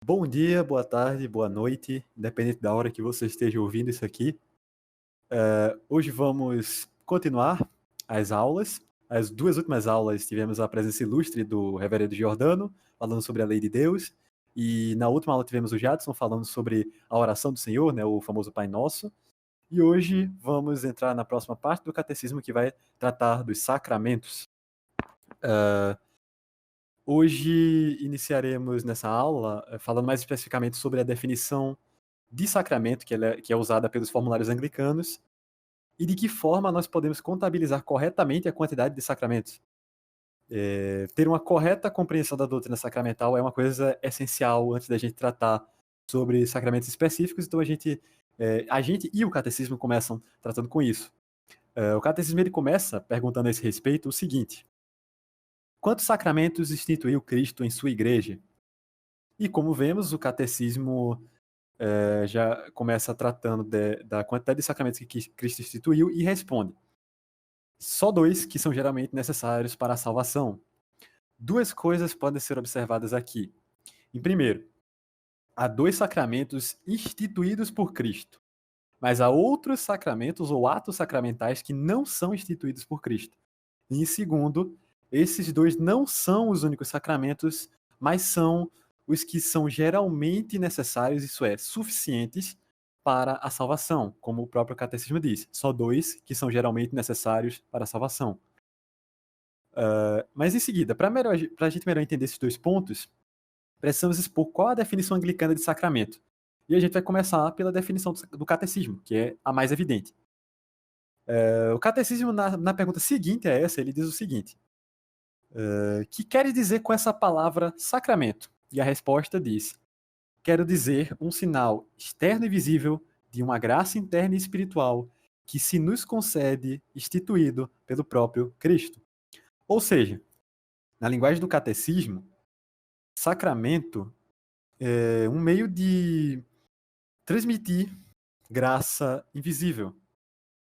Bom dia, boa tarde, boa noite, independente da hora que você esteja ouvindo isso aqui. Hoje vamos continuar as aulas. As duas últimas aulas tivemos a presença ilustre do Reverendo Giordano, falando sobre a lei de Deus, e na última aula tivemos o Jadson falando sobre a oração do Senhor, né, o famoso Pai Nosso. E hoje vamos entrar na próxima parte do catecismo, que vai tratar dos sacramentos. Hoje iniciaremos nessa aula falando mais especificamente sobre a definição de sacramento, que é usada pelos formulários anglicanos, e de que forma nós podemos contabilizar corretamente a quantidade de sacramentos. Ter uma correta compreensão da doutrina sacramental é uma coisa essencial antes da gente tratar sobre sacramentos específicos, então a gente e o catecismo começam tratando com isso. O catecismo ele começa perguntando a esse respeito o seguinte: quantos sacramentos instituiu Cristo em sua igreja? E como vemos, o catecismo já começa tratando da quantidade de sacramentos que Cristo instituiu e responde: só 2 que são geralmente necessários para a salvação. 2 coisas podem ser observadas aqui. Em primeiro, há 2 sacramentos instituídos por Cristo, mas há outros sacramentos ou atos sacramentais que não são instituídos por Cristo. E em segundo, esses 2 não são os únicos sacramentos, mas são os que são geralmente necessários, isso é, suficientes para a salvação, como o próprio catecismo diz. Só 2 que são geralmente necessários para a salvação. Mas em seguida, para a gente melhor entender esses 2 pontos, precisamos expor qual a definição anglicana de sacramento. E a gente vai começar pela definição do catecismo, que é a mais evidente. O catecismo, na pergunta seguinte a essa, ele diz o seguinte: que quer dizer com essa palavra sacramento? E a resposta diz: quero dizer um sinal externo e visível de uma graça interna e espiritual que se nos concede instituído pelo próprio Cristo. Ou seja, na linguagem do catecismo, sacramento é um meio de transmitir graça invisível,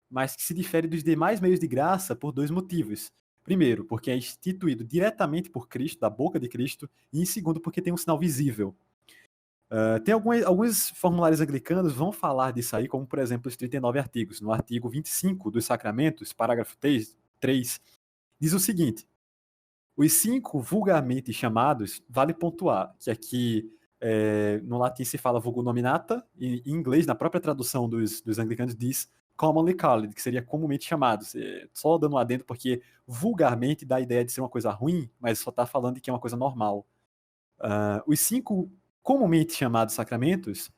mas que se difere dos demais meios de graça por 2 motivos. Primeiro, porque é instituído diretamente por Cristo, da boca de Cristo, e em segundo, porque tem um sinal visível. Tem alguns formulários anglicanos vão falar disso aí, como por exemplo os 39 artigos. No artigo 25 dos sacramentos, parágrafo 3, diz o seguinte: os 5 vulgarmente chamados, vale pontuar que aqui no latim se fala vulgo nominata, e em inglês, na própria tradução dos anglicanos, diz commonly called, que seria comumente chamados. Só dando um adendo, porque vulgarmente dá a ideia de ser uma coisa ruim, mas só está falando de que é uma coisa normal. Os 5 comumente chamados sacramentos,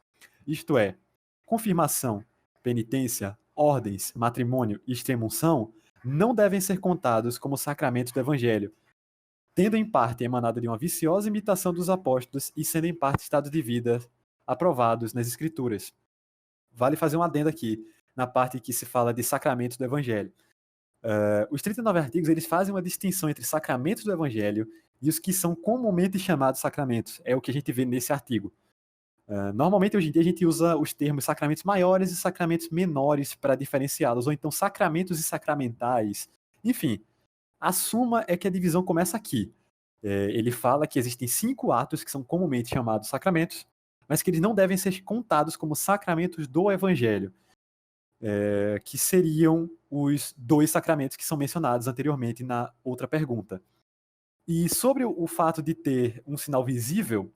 isto é, confirmação, penitência, ordens, matrimônio e extrema-unção, não devem ser contados como sacramentos do Evangelho, tendo em parte emanado de uma viciosa imitação dos apóstolos e sendo em parte estados de vida aprovados nas Escrituras. Vale fazer um adendo aqui, na parte que se fala de sacramentos do Evangelho. Os 39 artigos, eles fazem uma distinção entre sacramentos do Evangelho e os que são comumente chamados sacramentos. É o que a gente vê nesse artigo. Normalmente, hoje em dia, a gente usa os termos sacramentos maiores e sacramentos menores para diferenciá-los, ou então sacramentos e sacramentais. Enfim, a suma é que a divisão começa aqui. Ele fala que existem 5 atos que são comumente chamados sacramentos, mas que eles não devem ser contados como sacramentos do Evangelho, que seriam os 2 sacramentos que são mencionados anteriormente na outra pergunta. E sobre o fato de ter um sinal visível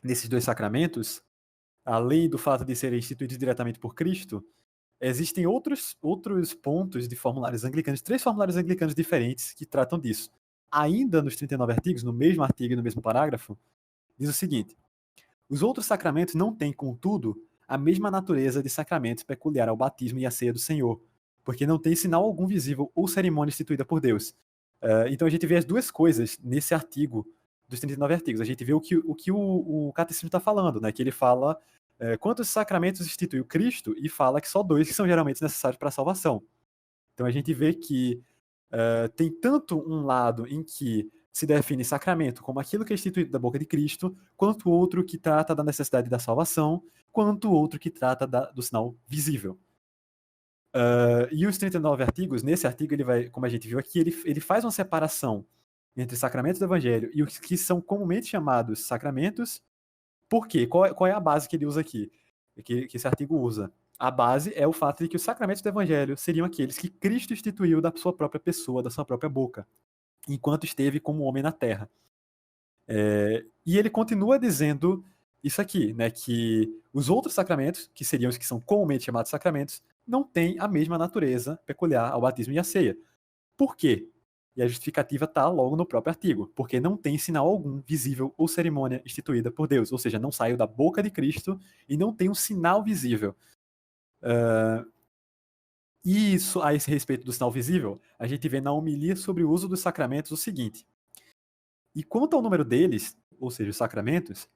nesses 2 sacramentos, além do fato de serem instituídos diretamente por Cristo, existem outros pontos de formulários anglicanos, 3 formulários anglicanos diferentes que tratam disso. Ainda nos 39 artigos, no mesmo artigo e no mesmo parágrafo, diz o seguinte: os outros sacramentos não têm, contudo, a mesma natureza de sacramentos peculiar ao batismo e à ceia do Senhor, porque não tem sinal algum visível ou cerimônia instituída por Deus. Então a gente vê as 2 coisas nesse artigo dos 39 artigos. A gente vê o que o catecismo está falando, né? Que ele fala quantos sacramentos instituiu Cristo e fala que só 2 que são geralmente necessários para a salvação. Então a gente vê que tem tanto um lado em que se define sacramento como aquilo que é instituído da boca de Cristo, quanto outro que trata da necessidade da salvação, quanto outro que trata do sinal visível. E os 39 artigos, nesse artigo, ele vai, como a gente viu aqui, ele faz uma separação entre sacramentos do Evangelho e os que são comumente chamados sacramentos, Por quê? Qual é a base que ele usa aqui? Que esse artigo usa? A base é o fato de que os sacramentos do Evangelho seriam aqueles que Cristo instituiu da sua própria pessoa, da sua própria boca, enquanto esteve como homem na Terra. E ele continua dizendo isso aqui, né, que os outros sacramentos, que seriam os que são comumente chamados sacramentos, não têm a mesma natureza peculiar ao batismo e à ceia. Por quê? E a justificativa está logo no próprio artigo, porque não tem sinal algum visível ou cerimônia instituída por Deus, ou seja, não saiu da boca de Cristo e não tem um sinal visível. E isso, a esse respeito do sinal visível, a gente vê na homilia sobre o uso dos sacramentos o seguinte: e quanto ao número deles, ou seja, os sacramentos,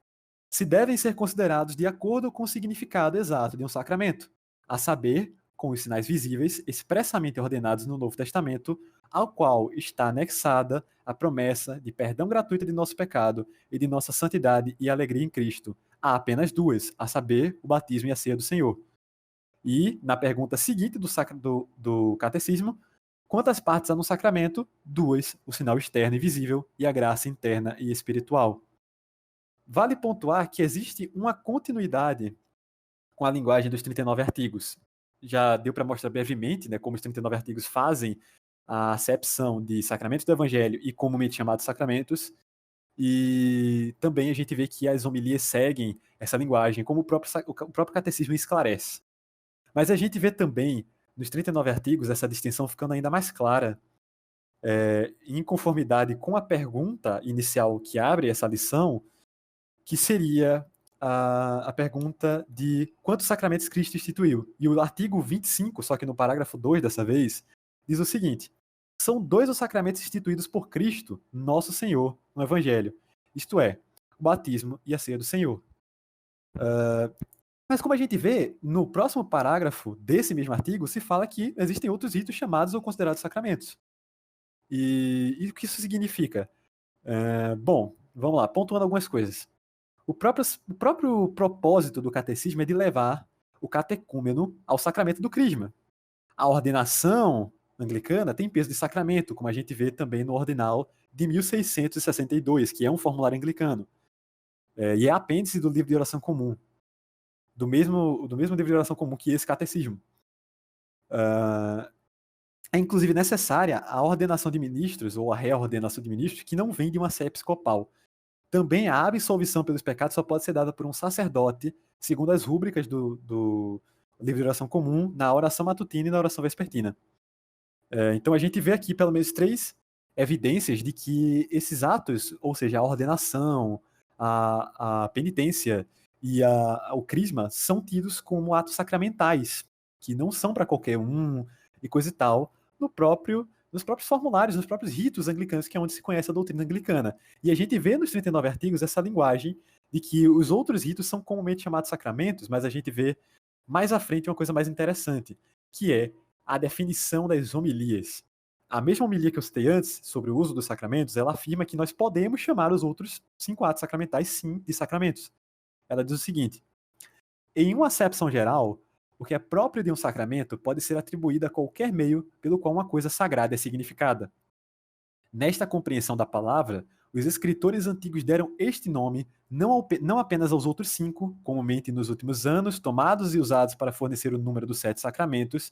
se devem ser considerados de acordo com o significado exato de um sacramento, a saber, com os sinais visíveis expressamente ordenados no Novo Testamento, ao qual está anexada a promessa de perdão gratuito de nosso pecado e de nossa santidade e alegria em Cristo. Há apenas duas, a saber, o batismo e a ceia do Senhor. E, na pergunta seguinte do catecismo, quantas partes há no sacramento? Duas, o sinal externo e visível e a graça interna e espiritual. Vale pontuar que existe uma continuidade com a linguagem dos 39 artigos. Já deu para mostrar brevemente, né, como os 39 artigos fazem a acepção de sacramentos do Evangelho e comumente chamados sacramentos, e também a gente vê que as homilias seguem essa linguagem, como o próprio catecismo esclarece. Mas a gente vê também, nos 39 artigos, essa distinção ficando ainda mais clara, em conformidade com a pergunta inicial que abre essa lição, que seria a pergunta de quantos sacramentos Cristo instituiu. E o artigo 25, só que no parágrafo 2 dessa vez, diz o seguinte: são dois os sacramentos instituídos por Cristo, nosso Senhor, no Evangelho, isto é, o batismo e a ceia do Senhor. Mas como a gente vê, no próximo parágrafo desse mesmo artigo, se fala que existem outros ritos chamados ou considerados sacramentos. E o que isso significa? Bom, vamos lá, pontuando algumas coisas. O próprio propósito do catecismo é de levar o catecúmeno ao sacramento do crisma. A ordenação anglicana tem peso de sacramento, como a gente vê também no ordinal de 1662, que é um formulário anglicano. E é apêndice do livro de oração comum, do mesmo livro de oração comum que esse catecismo. É inclusive necessária a ordenação de ministros, ou a reordenação de ministros, que não vem de uma sé episcopal. Também a absolvição pelos pecados só pode ser dada por um sacerdote, segundo as rúbricas do livro de oração comum, na oração matutina e na oração vespertina. Então a gente vê aqui pelo menos 3 evidências de que esses atos, ou seja, a ordenação, a penitência e o crisma, são tidos como atos sacramentais, que não são para qualquer um e coisa e tal, nos próprios formulários, nos próprios ritos anglicanos, que é onde se conhece a doutrina anglicana. E a gente vê nos 39 artigos essa linguagem de que os outros ritos são comumente chamados sacramentos, mas a gente vê mais à frente uma coisa mais interessante, que é a definição das homilias. A mesma homilia que eu citei antes, sobre o uso dos sacramentos, ela afirma que nós podemos chamar os outros 5 atos sacramentais, sim, de sacramentos. Ela diz o seguinte: em uma acepção geral, o que é próprio de um sacramento pode ser atribuído a qualquer meio pelo qual uma coisa sagrada é significada. Nesta compreensão da palavra, os escritores antigos deram este nome não apenas aos outros 5, comumente nos últimos anos, tomados e usados para fornecer o número dos 7 sacramentos,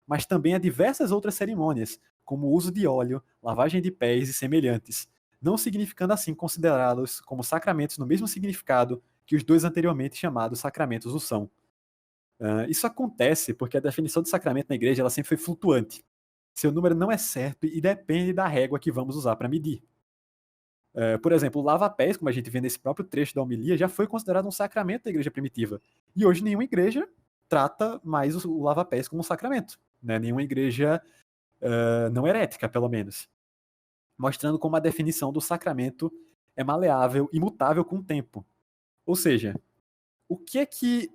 mas também a diversas outras cerimônias, como o uso de óleo, lavagem de pés e semelhantes, não significando assim considerá-los como sacramentos no mesmo significado que os 2 anteriormente chamados sacramentos o são. Isso acontece porque a definição de sacramento na igreja ela sempre foi flutuante. Seu número não é certo e depende da régua que vamos usar para medir. Por exemplo, o lava-pés, como a gente vê nesse próprio trecho da homilia, já foi considerado um sacramento da igreja primitiva. E hoje nenhuma igreja trata mais o lava-pés como um sacramento. Né? Nenhuma igreja não herética, pelo menos. Mostrando como a definição do sacramento é maleável e mutável com o tempo. Ou seja, o que é que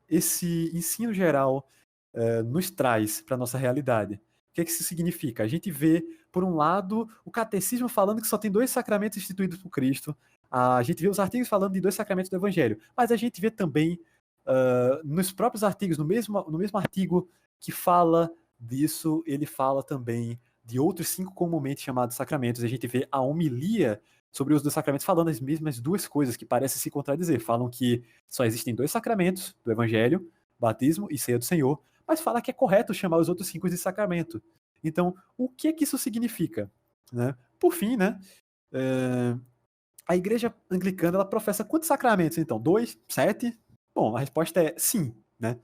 esse ensino geral nos traz para a nossa realidade? O que é que isso significa? A gente vê, por um lado, o catecismo falando que só tem 2 sacramentos instituídos por Cristo, a gente vê os artigos falando de 2 sacramentos do Evangelho, mas a gente vê também, nos próprios artigos, no mesmo artigo que fala disso, ele fala também de outros 5 comumente chamados sacramentos. A gente vê a homilia sobre o uso dos sacramentos, falando as mesmas duas coisas que parecem se contradizer. Falam que só existem 2 sacramentos do Evangelho, batismo e ceia do Senhor, mas fala que é correto chamar os outros 5 de sacramento. Então, o que isso significa? Né? Por fim, né, a Igreja Anglicana ela professa quantos sacramentos, então? 2? 7? Bom, a resposta é sim. Né?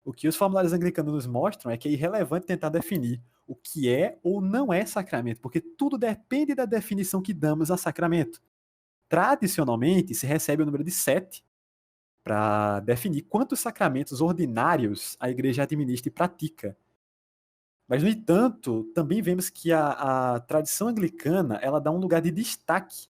O que os formulários anglicanos nos mostram é que é irrelevante tentar definir o que é ou não é sacramento, porque tudo depende da definição que damos a sacramento. Tradicionalmente, se recebe o número de 7 para definir quantos sacramentos ordinários a igreja administra e pratica. Mas, no entanto, também vemos que a tradição anglicana ela dá um lugar de destaque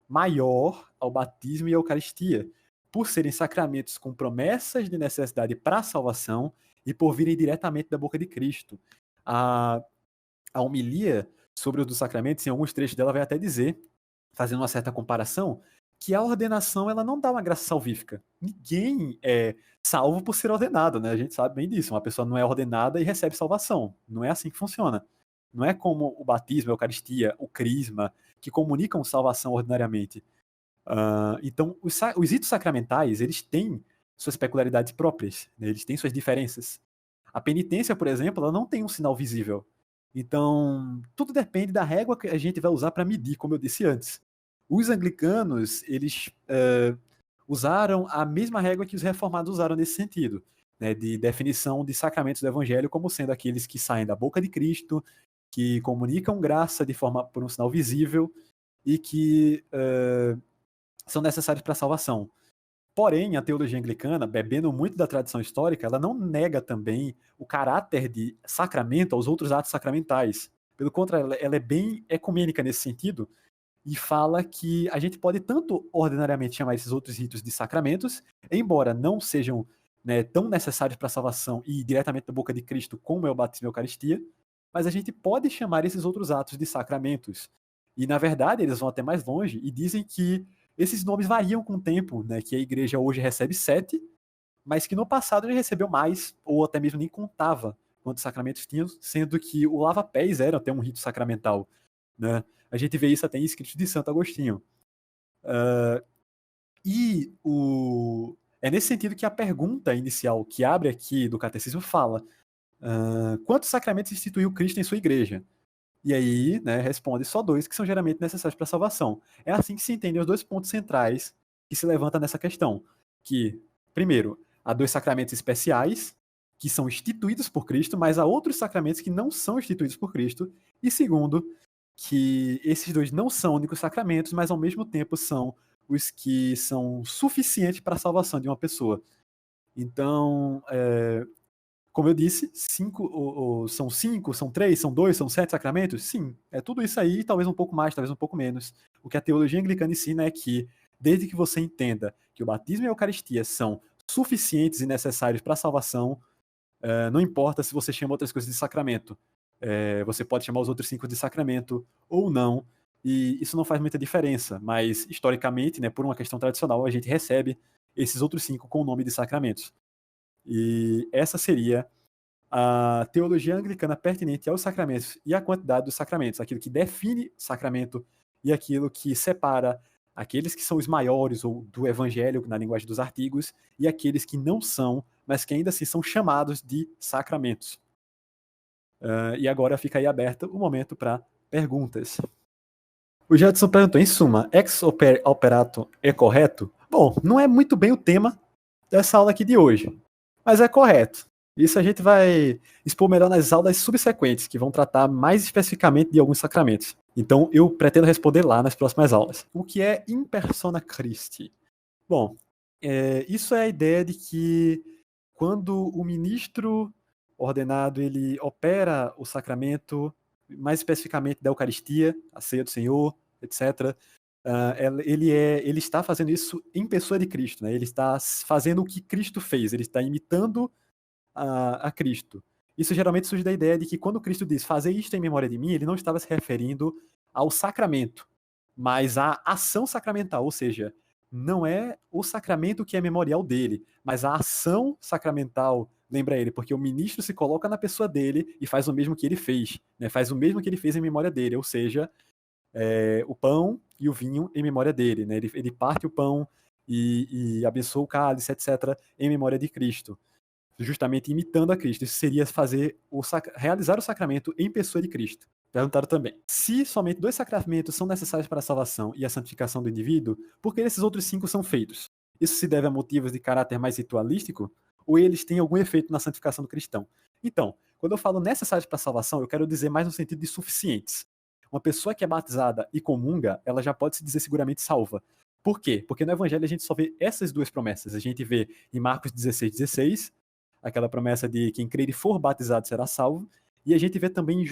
maior ao batismo e à Eucaristia, por serem sacramentos com promessas de necessidade para a salvação e por virem diretamente da boca de Cristo. A homilia sobre os dos sacramentos, em alguns trechos dela, vai até dizer, fazendo uma certa comparação, que a ordenação ela não dá uma graça salvífica. Ninguém é salvo por ser ordenado, né? A gente sabe bem disso. Uma pessoa não é ordenada e recebe salvação. Não é assim que funciona. Não é como o batismo, a Eucaristia, o crisma, que comunicam salvação ordinariamente. Então, os ritos sacramentais, eles têm suas peculiaridades próprias, né? Eles têm suas diferenças. A penitência, por exemplo, ela não tem um sinal visível. Então, tudo depende da régua que a gente vai usar para medir, como eu disse antes. Os anglicanos, eles usaram a mesma régua que os reformados usaram nesse sentido, né, de definição de sacramentos do evangelho como sendo aqueles que saem da boca de Cristo, que comunicam graça de forma por um sinal visível e que são necessários para a salvação. Porém, a teologia anglicana, bebendo muito da tradição histórica, ela não nega também o caráter de sacramento aos outros atos sacramentais. Pelo contrário, ela é bem ecumênica nesse sentido e fala que a gente pode tanto ordinariamente chamar esses outros ritos de sacramentos, embora não sejam, né, tão necessários para a salvação e diretamente da boca de Cristo como é o batismo e a Eucaristia, mas a gente pode chamar esses outros atos de sacramentos. E, na verdade, eles vão até mais longe e dizem que esses nomes variam com o tempo, né? Que a igreja hoje recebe 7, mas que no passado já recebeu mais, ou até mesmo nem contava quantos sacramentos tinham, sendo que o lava-pés era até um rito sacramental. Né? A gente vê isso até em escritos de Santo Agostinho. É nesse sentido que a pergunta inicial que abre aqui do catecismo fala: quantos sacramentos instituiu Cristo em sua igreja? E aí, né, responde só 2 que são geralmente necessários para a salvação. É assim que se entendem os 2 pontos centrais que se levantam nessa questão. Que, primeiro, há 2 sacramentos especiais que são instituídos por Cristo, mas há outros sacramentos que não são instituídos por Cristo. E segundo, que esses 2 não são únicos sacramentos, mas ao mesmo tempo são os que são suficientes para a salvação de uma pessoa. Então, como eu disse, são 5, são 3, são 2, são 7 sacramentos? Sim, é tudo isso aí, talvez um pouco mais, talvez um pouco menos. O que a teologia anglicana ensina é que, desde que você entenda que o batismo e a Eucaristia são suficientes e necessários para a salvação, não importa se você chama outras coisas de sacramento. Você pode chamar os outros 5 de sacramento ou não, e isso não faz muita diferença, mas historicamente, né, por uma questão tradicional, a gente recebe esses outros 5 com o nome de sacramentos. E essa seria a teologia anglicana pertinente aos sacramentos e à quantidade dos sacramentos, aquilo que define sacramento e aquilo que separa aqueles que são os maiores ou do evangelho, na linguagem dos artigos, e aqueles que não são, mas que ainda assim são chamados de sacramentos. E agora fica aí aberto o momento para perguntas. O Jadson perguntou, em suma, ex operato é correto? Bom, não é muito bem o tema dessa aula aqui de hoje, mas é correto. Isso a gente vai expor melhor nas aulas subsequentes, que vão tratar mais especificamente de alguns sacramentos. Então, eu pretendo responder lá nas próximas aulas. O que é in persona Christi? Bom, isso é a ideia de que quando o ministro ordenado ele opera o sacramento, mais especificamente da Eucaristia, a ceia do Senhor, etc., ele está fazendo isso em pessoa de Cristo, né? Ele está fazendo o que Cristo fez, ele está imitando a Cristo. Isso geralmente surge da ideia de que quando Cristo diz fazer isto em memória de mim, ele não estava se referindo ao sacramento, mas à ação sacramental, ou seja, não é o sacramento que é memorial dele, mas a ação sacramental lembra ele, porque o ministro se coloca na pessoa dele e faz o mesmo que ele fez, né? Faz o mesmo que ele fez em memória dele, ou seja, o pão e o vinho em memória dele, né? Ele parte o pão e abençoa o cálice, etc., em memória de Cristo, justamente imitando a Cristo. Isso seria realizar o sacramento em pessoa de Cristo. Perguntaram também, se somente 2 sacramentos são necessários para a salvação e a santificação do indivíduo, por que esses outros 5 são feitos? Isso se deve a motivos de caráter mais ritualístico? Ou eles têm algum efeito na santificação do cristão? Então, quando eu falo necessários para a salvação, eu quero dizer mais no sentido de suficientes. Uma pessoa que é batizada e comunga, ela já pode se dizer seguramente salva. Por quê? Porque no Evangelho a gente só vê essas 2 promessas. A gente vê em Marcos 16, aquela promessa de quem crer e for batizado será salvo. E a gente vê também em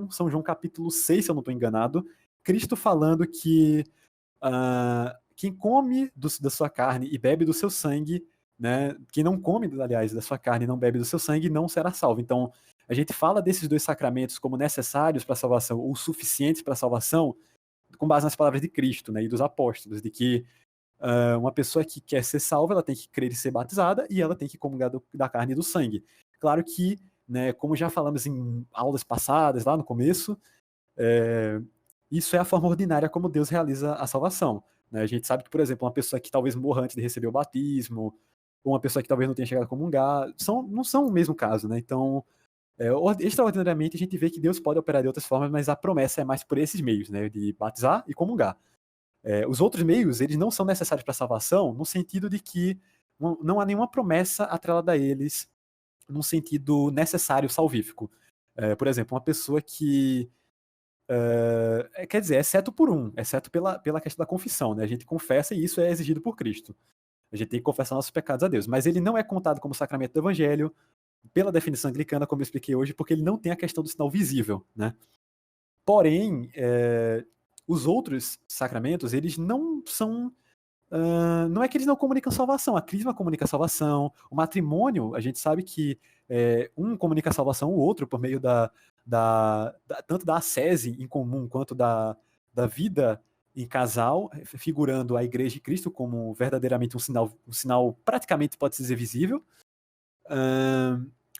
São João capítulo 6, se eu não estou enganado, Cristo falando que quem come da sua carne e bebe do seu sangue, né, quem não come, aliás, da sua carne e não bebe do seu sangue, não será salvo. Então, a gente fala desses 2 sacramentos como necessários para a salvação ou suficientes para a salvação com base nas palavras de Cristo, né, e dos apóstolos, de que uma pessoa que quer ser salva, ela tem que crer e ser batizada e ela tem que comungar da carne e do sangue. Claro que, né, como já falamos em aulas passadas, lá no começo, isso é a forma ordinária como Deus realiza a salvação. Né? A gente sabe que, por exemplo, uma pessoa que talvez morra antes de receber o batismo, ou uma pessoa que talvez não tenha chegado a comungar, não são o mesmo caso, né? Então, extraordinariamente, a gente vê que Deus pode operar de outras formas, mas a promessa é mais por esses meios, né? De batizar e comungar. Os outros meios, eles não são necessários para a salvação, no sentido de que não há nenhuma promessa atrelada a eles, num sentido necessário salvífico. Por exemplo, uma pessoa que quer dizer, exceto pela questão da confissão, né? A gente confessa e isso é exigido por Cristo. A gente tem que confessar nossos pecados a Deus, mas ele não é contado como sacramento do Evangelho, pela definição anglicana, como eu expliquei hoje, porque ele não tem a questão do sinal visível, né? Porém, os outros sacramentos, eles não são. Não é que eles não comunicam salvação, a crisma comunica salvação, o matrimônio, a gente sabe que um comunica salvação, o outro, por meio tanto da ascese em comum, quanto da vida em casal, figurando a Igreja de Cristo como verdadeiramente um sinal praticamente pode dizer visível.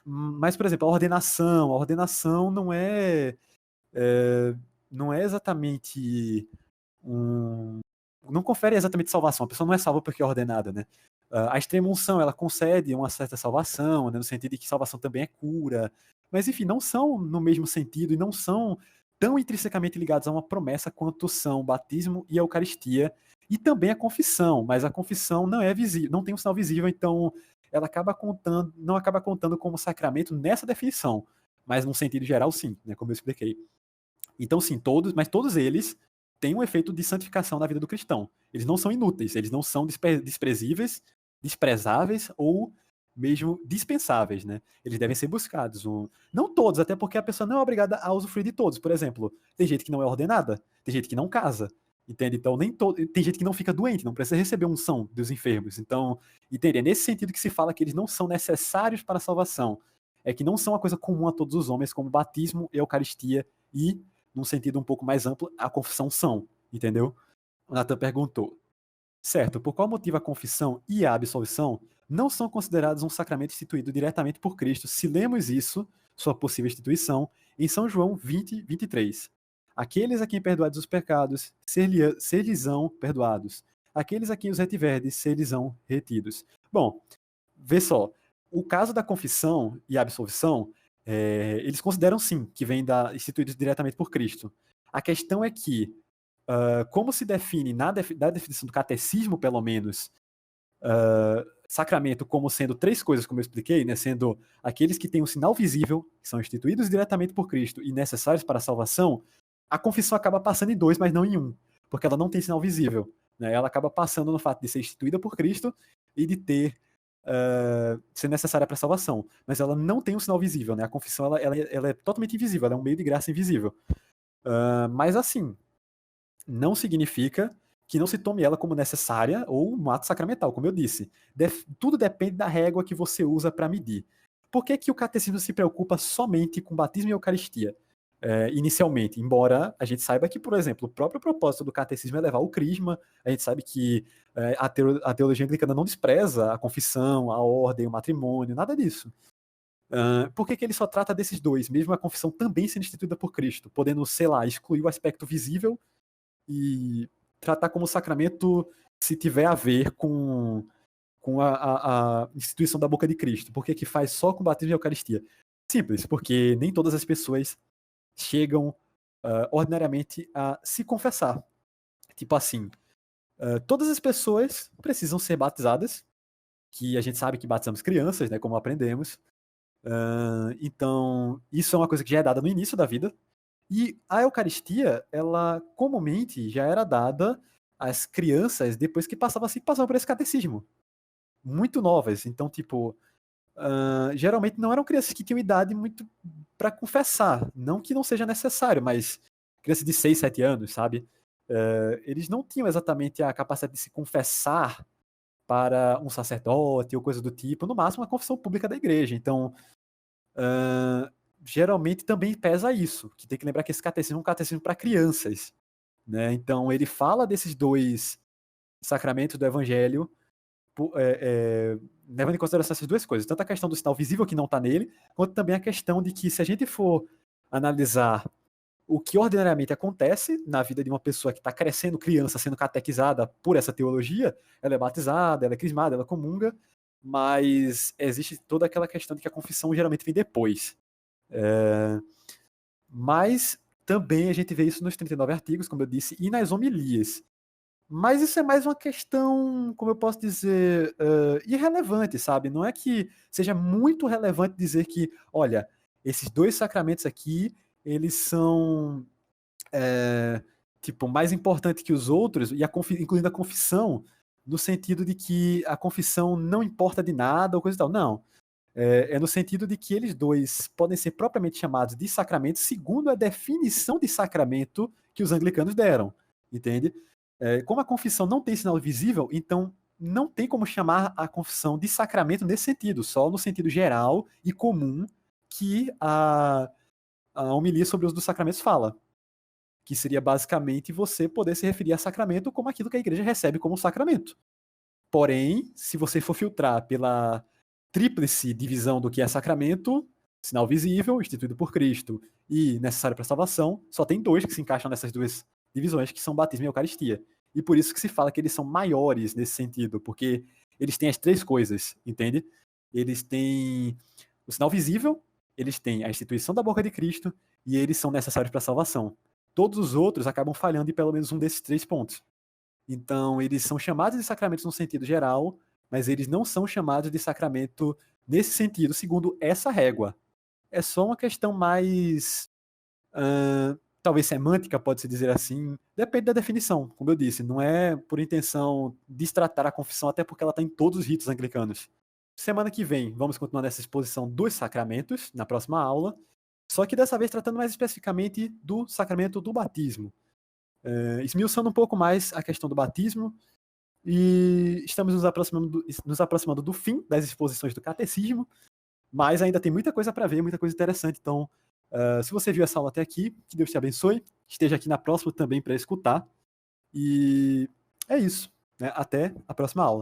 Mas, por exemplo, a ordenação não é exatamente não confere exatamente salvação. A pessoa não é salva porque é ordenada, né? A extrema-unção, ela concede uma certa salvação, né, no sentido de que salvação também é cura. Mas, enfim, não são no mesmo sentido e não são tão intrinsecamente ligados a uma promessa quanto são o batismo e a Eucaristia, e também a confissão. Mas a confissão não é visível, não tem um sinal visível, então ela não acaba contando como sacramento nessa definição. Mas, num sentido geral, sim, né, como eu expliquei. Então, sim, todos eles têm um efeito de santificação na vida do cristão. Eles não são inúteis, eles não são desprezíveis, desprezáveis ou mesmo dispensáveis, né? Eles devem ser buscados. Não todos, até porque a pessoa não é obrigada a usufruir de todos. Por exemplo, tem gente que não é ordenada, tem gente que não casa, entende? Então, tem gente que não fica doente, não precisa receber unção dos enfermos. Então, entende? É nesse sentido que se fala que eles não são necessários para a salvação. É que não são uma coisa comum a todos os homens, como batismo, eucaristia e, num sentido um pouco mais amplo, a confissão são, entendeu? O Nathan perguntou, certo, por qual motivo a confissão e a absolvição não são considerados um sacramento instituído diretamente por Cristo, se lemos isso, sua possível instituição, em São João 20, 23. Aqueles a quem perdoados os pecados, ser-lhes-ão perdoados. Aqueles a quem os retiverdes, ser-lhes-ão retidos. Bom, vê só, o caso da confissão e a absolvição, eles consideram sim que vem instituídos diretamente por Cristo. A questão é que, como se define da definição do catecismo, pelo menos, sacramento como sendo 3 coisas, como eu expliquei, né, sendo aqueles que têm um sinal visível, que são instituídos diretamente por Cristo e necessários para a salvação, a confissão acaba passando em 2, mas não em 1, porque ela não tem sinal visível. Né, ela acaba passando no fato de ser instituída por Cristo e de ser necessária para a salvação, mas ela não tem um sinal visível, né? A confissão ela é totalmente invisível, ela é um meio de graça invisível. Mas assim, não significa que não se tome ela como necessária ou um ato sacramental, como eu disse. Tudo depende da régua que você usa para medir. Por que o catecismo se preocupa somente com batismo e eucaristia? Inicialmente, embora a gente saiba que, por exemplo, o próprio propósito do catecismo é levar o crisma, a gente sabe que a teologia anglicana não despreza a confissão, a ordem, o matrimônio, nada disso. Por que ele só trata desses 2, mesmo a confissão também sendo instituída por Cristo, podendo, sei lá, excluir o aspecto visível e tratar como sacramento se tiver a ver com a instituição da boca de Cristo. Por que que faz só com batismo e Eucaristia? Simples, porque nem todas as pessoas chegam ordinariamente a se confessar. Tipo assim, todas as pessoas precisam ser batizadas, que a gente sabe que batizamos crianças, né, como aprendemos. Então, isso é uma coisa que já é dada no início da vida. E a Eucaristia, ela comumente já era dada às crianças depois que passavam por esse catecismo. Muito novas. Então, tipo, geralmente não eram crianças que tinham idade muito para confessar. Não que não seja necessário, mas crianças de 6, 7 anos, sabe? Eles não tinham exatamente a capacidade de se confessar para um sacerdote ou coisa do tipo, no máximo a confissão pública da igreja. Então, geralmente também pesa isso, que tem que lembrar que esse catecismo é um catecismo para crianças, né? Então, ele fala desses dois sacramentos do evangelho, levando em consideração essas duas coisas, tanto a questão do sinal visível que não está nele, quanto também a questão de que se a gente for analisar o que ordinariamente acontece na vida de uma pessoa que está crescendo, criança, sendo catequizada por essa teologia, ela é batizada, ela é crismada, ela comunga, mas existe toda aquela questão de que a confissão geralmente vem depois. Mas também a gente vê isso nos 39 artigos, como eu disse, e nas homilias. Mas isso é mais uma questão, como eu posso dizer, irrelevante, sabe? Não é que seja muito relevante dizer que, olha, esses dois sacramentos aqui, eles são tipo, mais importantes que os outros, e incluindo a confissão, no sentido de que a confissão não importa de nada ou coisa e tal. Não. É no sentido de que eles dois podem ser propriamente chamados de sacramento segundo a definição de sacramento que os anglicanos deram, entende? Como a confissão não tem sinal visível, então não tem como chamar a confissão de sacramento nesse sentido, só no sentido geral e comum que a homilia sobre o uso dos sacramentos fala, que seria basicamente você poder se referir a sacramento como aquilo que a igreja recebe como sacramento. Porém, se você for filtrar pela tríplice divisão do que é sacramento, sinal visível, instituído por Cristo e necessário para a salvação, só tem dois que se encaixam nessas duas divisões, que são batismo e Eucaristia. E por isso que se fala que eles são maiores nesse sentido, porque eles têm as três coisas, entende? Eles têm o sinal visível, eles têm a instituição da boca de Cristo e eles são necessários para a salvação. Todos os outros acabam falhando em pelo menos um desses três pontos. Então, eles são chamados de sacramentos no sentido geral, mas eles não são chamados de sacramento nesse sentido, segundo essa régua. É só uma questão mais, talvez semântica, pode-se dizer assim, depende da definição, como eu disse, não é por intenção de destratar a confissão, até porque ela está em todos os ritos anglicanos. Semana que vem, vamos continuar nessa exposição dos sacramentos, na próxima aula, só que dessa vez tratando mais especificamente do sacramento do batismo. Esmiuçando um pouco mais a questão do batismo, e estamos nos aproximando do fim das exposições do catecismo, mas ainda tem muita coisa para ver, muita coisa interessante. Então, se você viu essa aula até aqui, que Deus te abençoe, esteja aqui na próxima também para escutar, e é isso, né? Até a próxima aula.